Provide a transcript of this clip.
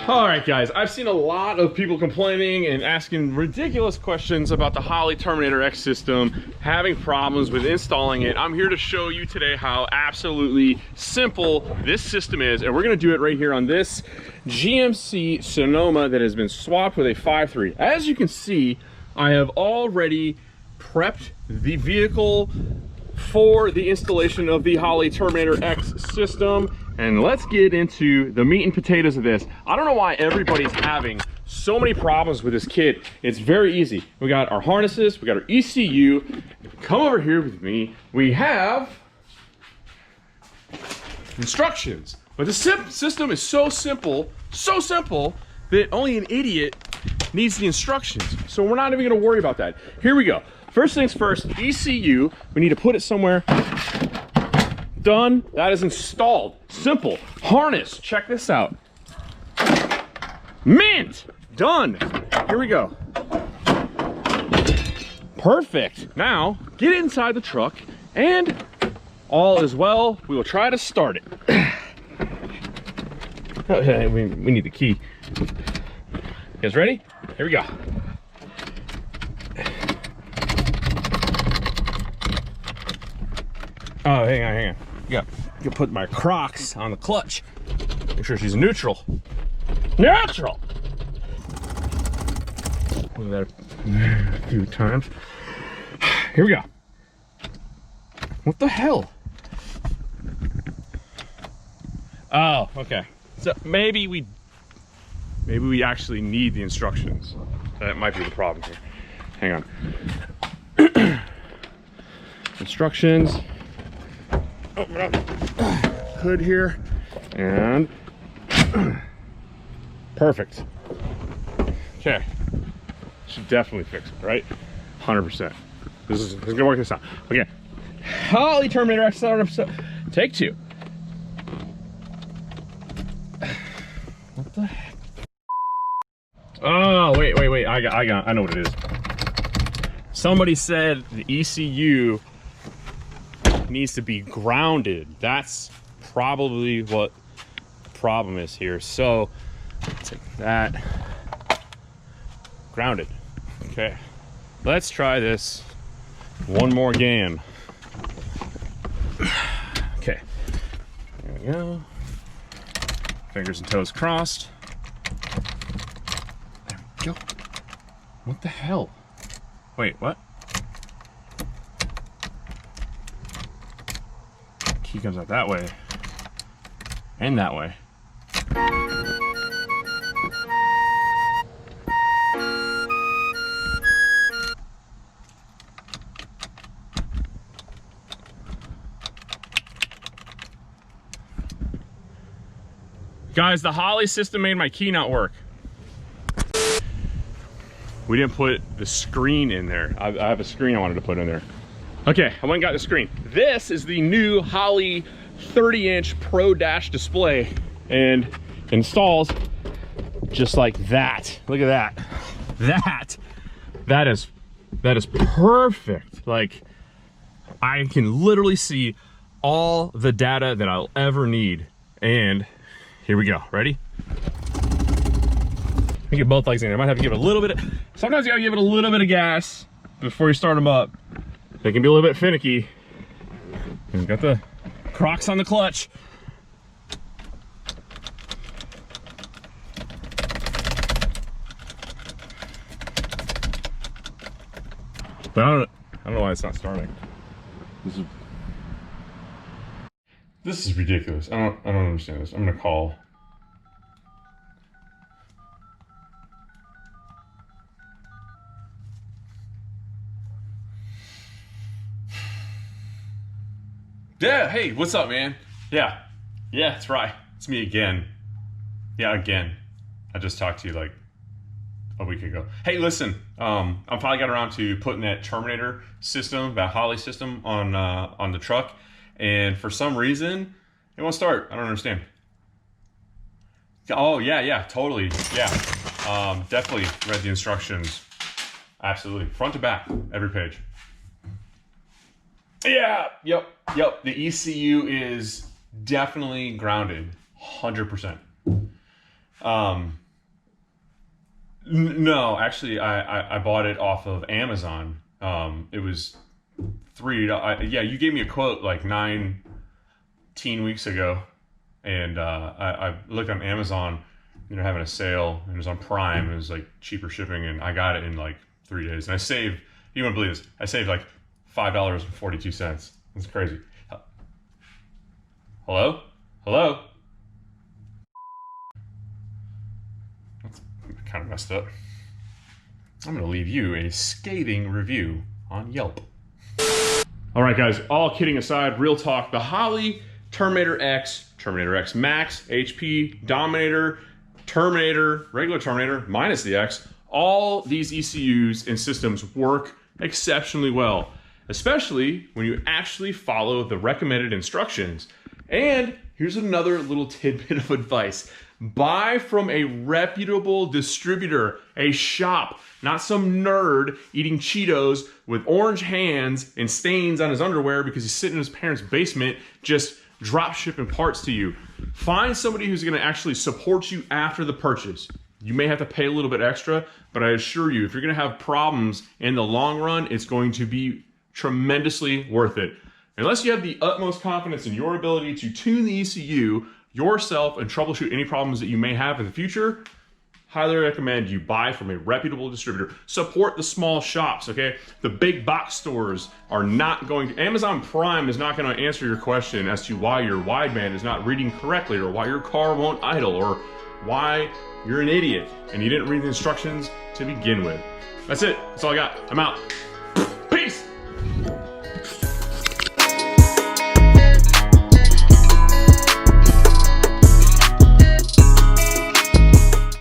All right, guys, I've seen a lot of people complaining and asking ridiculous questions about the Holley Terminator X system, having problems with installing it. I'm here to show you today how absolutely simple this system is, and we're gonna do it right here on this GMC Sonoma that has been swapped with a 5.3. As you can see, I have already prepped the vehicle for the installation of the Holley Terminator X system. And let's get into the meat and potatoes of this. I don't know why everybody's having so many problems with this kit. It's very easy. We got our harnesses, we got our ECU. Come over here with me. We have instructions. But the system is so simple that only an idiot needs the instructions. So we're not even gonna worry about that. Here we go. First things first, ECU, we need to put it somewhere. Done, that is installed. Simple. Harness, check this out. Mint, done. Here we go. Perfect. Now, get inside the truck and all is well. We will try to start it. Okay, we need the key. You guys ready? Here we go. Oh, hang on. You can put my Crocs on the clutch. Make sure she's neutral. Neutral! Look at that a few times. Here we go. What the hell? Oh, okay. So maybe we actually need the instructions. That might be the problem here. Hang on. Instructions. Open up hood here and perfect. Okay, should definitely fix it, right? 100%. This is gonna work this out. Okay, Holley Terminator X startup. Take two. What the heck? Oh wait. I know what it is. Somebody said the ECU needs to be grounded. That's probably what the problem is here. So take that, grounded. Okay, let's try this one more game. Okay, there we go. Fingers and toes crossed. There we go. What the hell? Wait, what? Key comes out that way and that way. Guys, the Holley system made my key not work. We didn't put the screen in there. I have a screen I wanted to put in there. Okay, I went and got the screen. This is the new Holley 30-inch Pro Dash display and installs just like that. Look at that. That is perfect. Like, I can literally see all the data that I'll ever need. And here we go. Ready? Let me get both legs in there. I might have to give it a little bit of, sometimes you gotta give it a little bit of gas before you start them up. They can be a little bit finicky. And got the Crocs on the clutch. But I don't know why it's not starting. This is ridiculous. I don't understand this. I'm gonna call. Yeah, hey, what's up, man? Yeah, that's right. It's me again. Yeah, again. I just talked to you like a week ago. Hey, listen, I finally got around to putting that Terminator system, that Holley system on the truck, and for some reason, it won't start. I don't understand. Oh, yeah, totally, yeah. Definitely read the instructions. Absolutely, front to back, every page. Yeah, yep. The ECU is definitely grounded, 100%. No, actually, I bought it off of Amazon. It was yeah, you gave me a quote like 19 weeks ago, and I looked on Amazon, having a sale, and it was on Prime. It was like cheaper shipping, and I got it in like 3 days. And I saved, you wouldn't believe this, I saved like $5.42. That's crazy. Hello? Hello? That's kind of messed up. I'm gonna leave you a scathing review on Yelp. All right, guys, all kidding aside, real talk, the Holley Terminator X, Terminator X Max, HP, Dominator, Terminator, regular Terminator, minus the X, all these ECUs and systems work exceptionally well, especially when you actually follow the recommended instructions. And here's another little tidbit of advice. Buy from a reputable distributor, a shop, not some nerd eating Cheetos with orange hands and stains on his underwear because he's sitting in his parents' basement just drop shipping parts to you. Find somebody who's gonna actually support you after the purchase. You may have to pay a little bit extra, but I assure you, if you're gonna have problems in the long run, it's going to be tremendously worth it. Unless you have the utmost confidence in your ability to tune the ECU yourself and troubleshoot any problems that you may have in the future, highly recommend you buy from a reputable distributor. Support the small shops, okay? The big box stores are not going to, Amazon Prime is not gonna answer your question as to why your wideband is not reading correctly, or why your car won't idle, or why you're an idiot and you didn't read the instructions to begin with. That's it, that's all I got, I'm out.